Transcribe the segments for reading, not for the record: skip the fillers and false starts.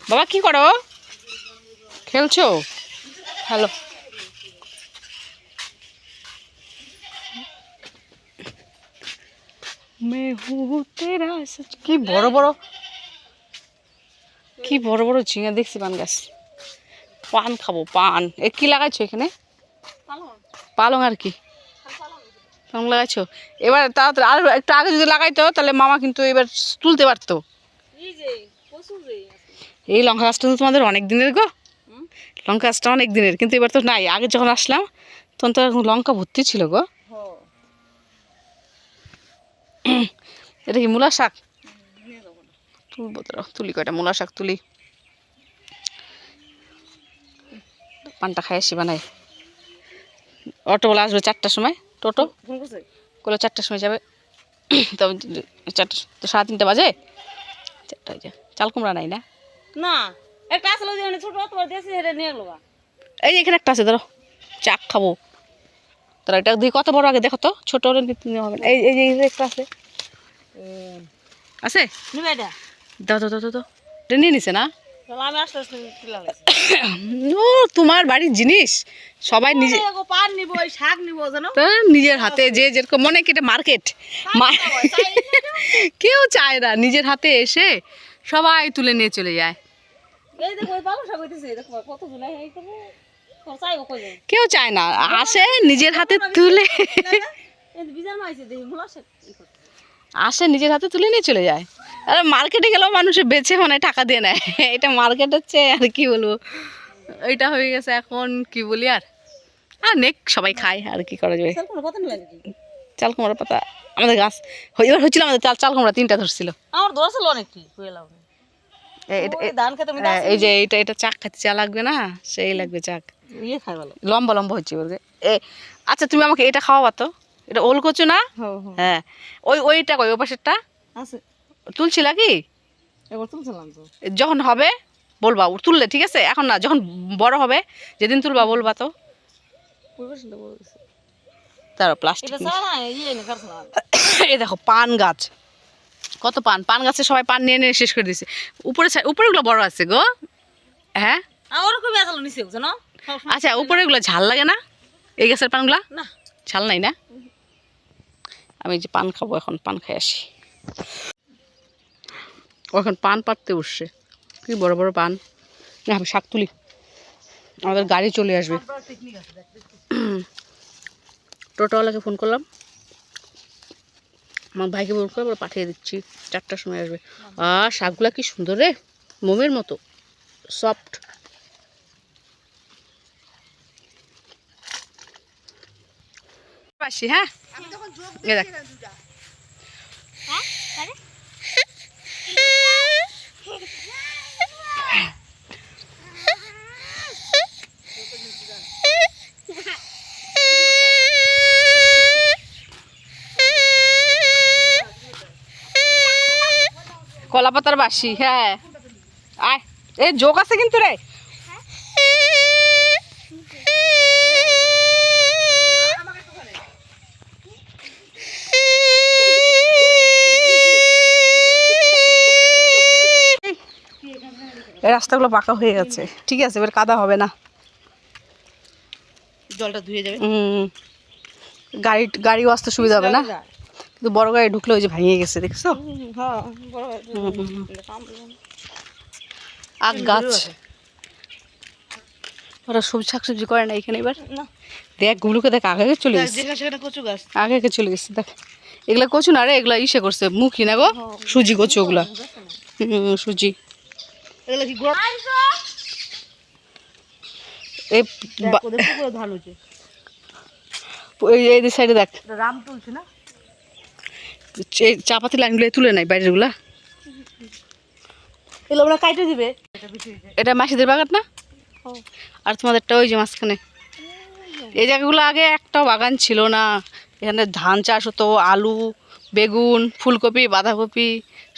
বাবা কি করো? খেলছো? হ্যালো, কি বড় বড় ঝিঙে দেখছি পান গাছ। পান খাবো, পান। এ কি লাগাইছো এখানে? পালং। আর কি পালং লাগাইছো? এবার তাড়াতাড়ি আর একটু আগে যদি লাগাইতো তাহলে মামা কিন্তু এবার তুলতে পারতো। এই লঙ্কা গাছটা তো তোমাদের অনেক দিনের গো। লঙ্কা গাছটা অনেক দিনের, কিন্তু এবার তো নাই। আগে যখন আসলাম তখন তো লঙ্কা ভর্তি ছিল গো। এটা কি মূলা শাক? তুলবো তো, তুলি কয়টা মূলা শাক তুলি। পানটা খাই আসি বানাই। অটোওয়ালা আসবে 4টার সময়। টোটো কোলে 4টার সময় যাবে। তবে 4টা, 3:30 বাজে। 4টা বাজে। চাল কুমড়া নাই না? না, একটা আসলে ছোট তোমার দেশি হেরে নিয়ে গেলো। এই যে এখানে একটা আছে, ধরো চাক খাবো। তোরা এটা দিয়ে কত বড় আগে দেখো তো, ছোট হলে নিতে হবে না। এই যে একটা আছে, আছে নিবে এটা। দাও দাও দাও দাও, এটা নিয়ে নিছে না? আমি আসতে ও তোমার বাড়ির জিনিস সবাই নিজে পান নিবো, শাক নিবো জানো, নিজের হাতে। যে যেরকম মনে কি এটা মার্কেট, কেউ চায় না। নিজের হাতে এসে সবাই তুলে নিয়ে চলে যায়। এই দেখো ওই পালং শাক হইতেছে, দেখো কত গুলা এই তো চাইবো কই যায়। কেউ চায় না, আসে নিজের হাতে তুলে, এই বিজার মাইছে দেখি মুলা শাক আসে নিজের হাতে তুলে নিয়ে চলে যায়। আর মার্কেটে গেলেও মানুষে বেচে মানে টাকা দিয়ে নেয়। এটা মার্কেট হচ্ছে, আর কি বলবো, এটা হয়ে গেছে এখন। কি বলি আর নেক সবাই খায়, আর কি করা যাবে। চাল কুমড়ার পাতা আমাদের গাছ এবার হচ্ছিল, আমাদের চাল কুমড়া 3টা ধরছিল। আমার ধরছিল অনেক কি কইলাম। এই যে এটা চাক খাইতে চা লাগবে না, সেই লাগবে চাক। ইয়ে খাই ভালো, লম্বা লম্বা হচ্ছে ওর। আচ্ছা তুমি আমাকে এটা খাওয়াবা তো। এটা ওল কচু না? হ্যাঁ, ওইটা কই, ওই পাশেরটা আছে। তুলছিলা কি? এবার তুলছিলাম তো। যখন হবে বলবা, তুললে ঠিক আছে, এখন না, যখন বড় হবে যেদিন তুলবা বলবা তো। তার প্লাস্টিক এই দেখো পান গাছ, কত পান। পান গাছে সবাই পান নিয়ে নিয়ে শেষ করে দিছে। উপরেগুলো বড় আছে গো। হ্যাঁ আচ্ছা, উপরেগুলো ঝাল লাগে না? এই গাছের পানগুলা না ঝাল নাই না? আমি যে পান খাবো এখন, পান খাই আসি। এখন পান পাততে উঠছে, কি বড় বড় পান। না আমি শাক তুলি, আমাদের গাড়ি চলে আসবে। টোটোওয়ালাকে ফোন করলাম, আমার ভাইকে ফোন করে পাঠিয়ে দিচ্ছি, 4টার সময় আসবে। শাকগুলা কি সুন্দর রে, মোমের মতো সফট। আসি হ্যাঁ, দেখ কলা পাতার বাসি। হ্যাঁ আয়, এই জোক আছে কিন্তু রে। এই রাস্তাগুলো পাকা হয়ে গেছে, ঠিক আছে, এবার কাদা হবে না, জলটা ধুয়ে যাবে। গাড়িও আসতে সুবিধা হবে না, কিন্তু বড় গাড়ি ঢুকলে ওই যে ভেঙে গেছে, দেখছো? আখ গাছ, ওরা সবজি শাকসবজি করে না এখানে। এবার দেখ গুলোকে, দেখ আগে চলে গেছে, কচু গাছ আগে চলে গেছে। দেখ এগুলা কচু না রে, এগুলা ইসে করছে মুখি না গো, সুজি কচু ওগুলা। সুজি এই সাইডে দেখ, রাম তুলছি না, চা পাতি লাইনগুলো তুলে নাই বাইরের গুলা, এগুলো ওরা কাইটে দিবে। এটা মাসিদের বাগান না? আর তোমাদেরটা ওই যে মাঝখানে। এই জায়গাগুলো আগে একটাও বাগান ছিল না, এখানে ধান চাষ হতো, আলু, বেগুন, ফুলকপি, বাঁধাকপি,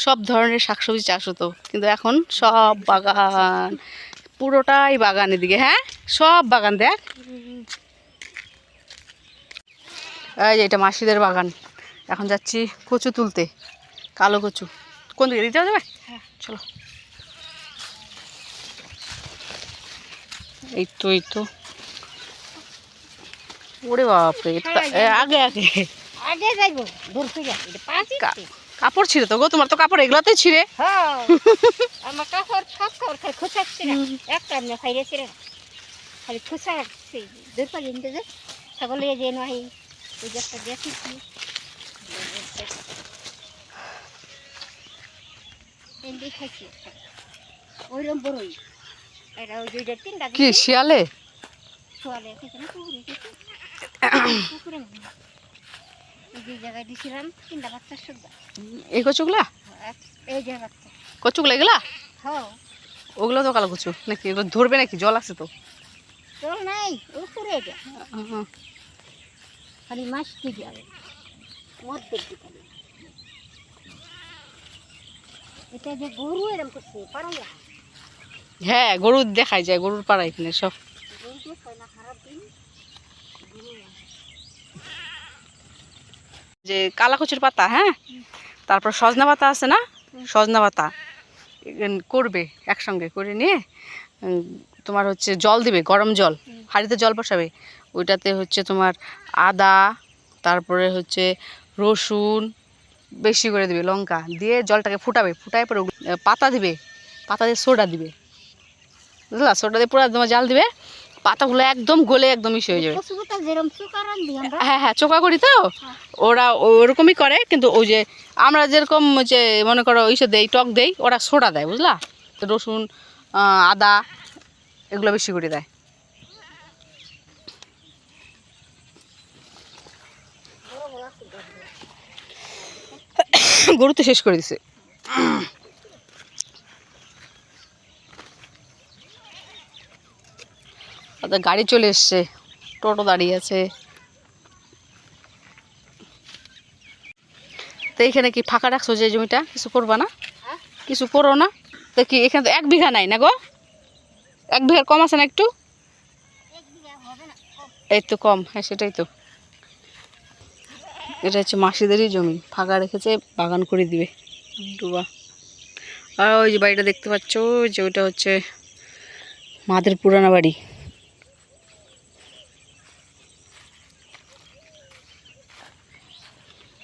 সব ধরনের শাকসবজি চাষ হতো, কিন্তু এখন সব বাগান, পুরোটাই বাগান এদিকে। হ্যাঁ সব বাগান। দেখ এই যে এটা মাসিদের বাগান। এখন যাচ্ছি কচু তুলতে, কালো কচু। কোন দিকে দিতে যাবে? চলো। এই তো এই তো, ওরে বাপরে, আগে আগে আগে যাইবো ধরতে যা এটা পাঁচই কাপড় ছিঁড়ে তো গো, তোমার তো কাপড় এগুলাতেই ছিঁড়ে। হ্যাঁ আমার কাপড় সব কাপড় খালি খোঁচাচ্ছি না, একটা আমি খাইয়েছি না, খালি খোঁচাচ্ছি ধরতে কিন্তু যে ছাগলে যে নয় ওই যে একটা দেখেছি এমনি খাইছি ওইরকম বড়ই এটা ওই দুইটা তিনটা কি শিয়ালে? সোয়ালে খেতে না পুকুরে খেতে পুকুরে এই যে জায়গায় দিছিলাম তিনটা বাচ্চা শুদ্ধ এই কচুগুলা, এই যে বাচ্চা কচুগুলা এগুলা? হ্যাঁ ওগুলো তো কালো কচু নাকি? এগুলো ধরবে নাকি? জল আছে তো। চল নাই উপরে এটা খালি মাছ দিবি আর মদ দেখবি খালি এটা যে গরু এরকম করছে পারা যায় হ্যাঁ, গরু দেখাই যায়, গরুর পাড়া এখানে সব। গরু তো হয় না খারাপ দিন যে কালা কচুর পাতা, হ্যাঁ, তারপর সজনা পাতা আছে না, সজনা পাতা করবে একসঙ্গে করে নিয়ে তোমার হচ্ছে জল দিবে, গরম জল, হাঁড়িতে জল বসাবে, ওইটাতে হচ্ছে তোমার আদা, তারপরে হচ্ছে রসুন বেশি করে দিবে, লঙ্কা দিয়ে জলটাকে ফুটাবে, ফুটায় পরে পাতা দিবে, পাতা দিয়ে সোডা দিবে, বুঝলা, সোডা দিয়ে পুরো তোমার জাল দিবে, পাতাগুলো একদম গলে একদম মিশে হয়ে যাবে। হ্যাঁ হ্যাঁ, চোখা করি তো, ওরা ওরকমই করে, কিন্তু ওই যে আমরা যেরকম যে মনে করো ওইসব দেই, টক দেই, ওরা সোডা দেয়, বুঝলা, রসুন আদা এগুলো বেশি করে দেয়। গরু তো শেষ করে দিছে। গাড়ি চলে এসছে, টোটো দাঁড়িয়ে আছে। তো এখানে কি ফাঁকা রাখছো যে জমিটা, কিছু করবা না? কিছু করো না তো কি? এখানে তো 1 বিঘা নাই না গো, 1 বিঘার কম আছে না একটু? এই তো কম, হ্যাঁ সেটাই তো। এটা হচ্ছে মাসিদেরই জমি, ফাঁকা রেখেছে, বাগান করে দিবে ডুবা। আর ওই যে বাড়িটা দেখতে পাচ্ছ, যে ওইটা হচ্ছে মাদের পুরানো বাড়ি।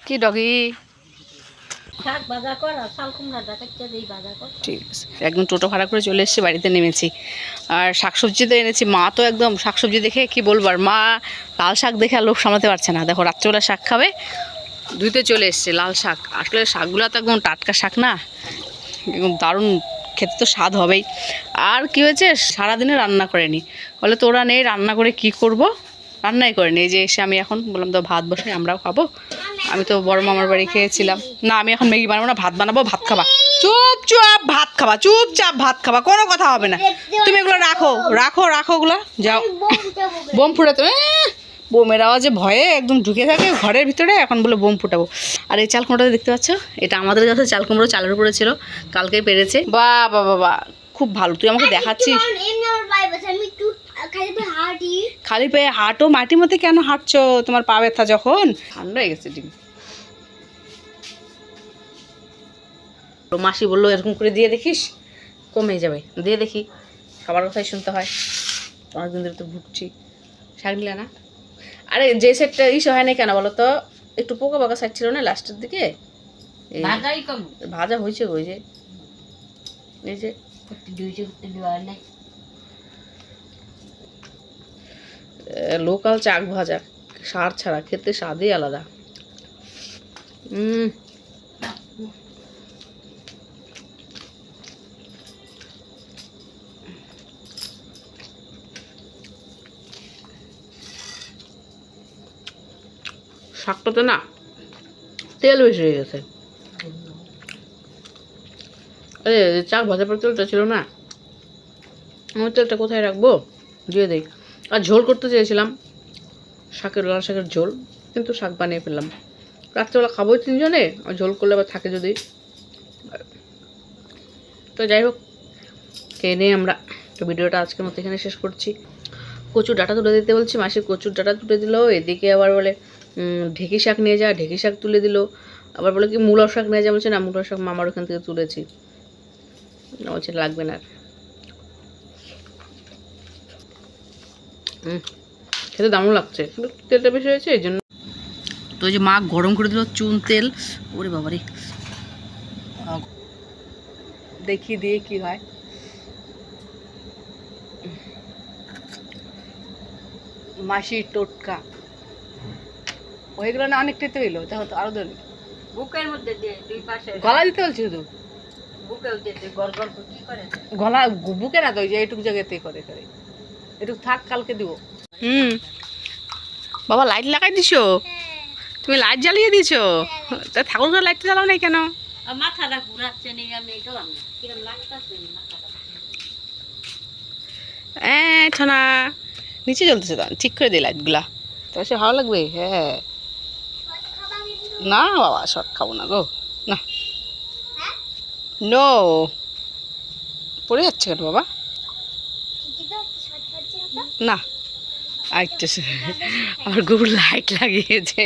কি ডগি? ঠিক আছে, একদম টোটো ভাড়া করে চলে এসেছি, বাড়িতে নেমেছি। আর শাকসবজি তো এনেছি, মা তো একদম শাকসবজি দেখে কি বলবো, আর মা লাল শাক দেখে আর লোভ সামলাতে পারছে না। দেখো রাত্রেবেলা শাক খাবে, ধুইতে চলে এসছে লাল শাক। আসলে শাকগুলো তো একদম টাটকা শাক না, একদম দারুণ খেতে, তো স্বাদ হবেই। আর কি হয়েছে, সারাদিনে রান্না করেনি, বলে তোরা নেই, রান্না করে কি করব, রান্নাই করেনি। এই যে এসে আমি এখন বললাম তো ভাত বসাই, আমরাও খাবো। আমি তো বড় মামার বাড়ি খেয়েছিলাম না, আমি এখন ম্যাগি বানাবো না, ভাত বানাবো, ভাত খাবা, চুপচাপ ভাত খাবা, চুপচাপ ভাত খাবা, কোনো কথা হবে না। তুমি এগুলো রাখো রাখো রাখো, ওগুলো যাও, বোম ফুটাতে, বোমের আওয়াজে ভয়ে একদম ঢুকে থাকে ঘরের ভিতরে, এখন বলে বোম ফুটাবো। আর এই চাল কুমড়োটা দেখতে পাচ্ছ, এটা আমাদের কাছে চাল কুমড়ো, চালের উপরে ছিল, কালকেই পেরেছে। বাবা বাবা, খুব ভালো, তুই আমাকে দেখাচ্ছিস। খালি পায়ে হাঁটো, মাটির মধ্যে কেন হাঁটছো? তোমার পা ব্যথা যখন, ঠান্ডা হয়ে গেছে ডিম। মাসি বললো এরকম করে দিয়ে দেখিস, কমে যাবে, দিয়ে দেখি, সবার কথাই শুনতে হয়, অনেকদিন ধরে তো ভুগছি। শাক দিলে না? আরে যে সেটটা ইসে হয় না কেন বলো তো, একটু পোকা পোকা সাইড ছিল না লাস্টের দিকে, ভাজা হয়েছে ওই যে, এই যে লোকাল চাক ভাজা, সার ছাড়া, খেতে স্বাদই আলাদা। শাকটাতে না তেল বেশি হয়ে গেছে। আরে চাক ভাজা পর তেলটা ছিল না, আমার তেলটা কোথায় রাখবো, দিয়ে দিই। আর ঝোল করতে চেয়েছিলাম, শাকের, লাল শাকের ঝোল, কিন্তু শাক বানিয়ে ফেললাম। রাত্রেবেলা খাবো 3 জনে, আর ঝোল করলে আবার থাকে যদি। তো যাই হোক, খেয়ে নিয়ে আমরা তো ভিডিওটা আজকের মতো এখানে শেষ করছি। কচুর ডাঁটা তুলে দিতে বলছি, মাসি কচুর ডাঁটা তুলে দিল, এদিকে আবার বলে ঢেঁকি শাক নিয়ে যা, ঢেঁকি শাক তুলে দিল, আবার বলে কি মূলা শাক নিয়ে যা, বলছে না মূলা শাক মামার ওখান থেকে তুলেছি, বলছে লাগবে না। খেতে দারুণ লাগছে, কিন্তু তেলটা বেশি হয়েছে এই জন্য। তো ওই যে মা গরম করে দিল চুন তেল, ওরে বাবারে, দেখি দিয়ে কি হয়। মাসি টোটকা হয়ে গেল না, অনেকটাই তো হইলো, তাহলে তো আরো দেবে। বুকের মধ্যে দিয়ে দুই পাশে গলা দিতে বলছি শুধু, বুকেও দিয়ে গড় গড় করে কি করে গলা বুকে না তো, ওই যে এইটুকু জায়গাতেই করে করে, এটুকু থাক, কালকে দিব। বাবা লাইট লাগাই দিছো, তুমি লাইট জ্বালিয়ে দিছো, তা ঠাকুর ঘরে লাইটটা জ্বালাও নাই কেন? মাথাটা ঘুরাচ্ছে নি, আমি গেলাম না কিরম লাগতেছে মাথাটা। ঠোনা নিচে জ্বলতেছে, তো ঠিক করে দিই লাইটগুলা, তবে সে ভালো লাগবে। হ্যাঁ না বাবা, শর্ট খাবো না গো, না নো, পড়ে যাচ্ছে কেন বাবা, না আরেকটু আমার গুড় লাইট লাগিয়েছে।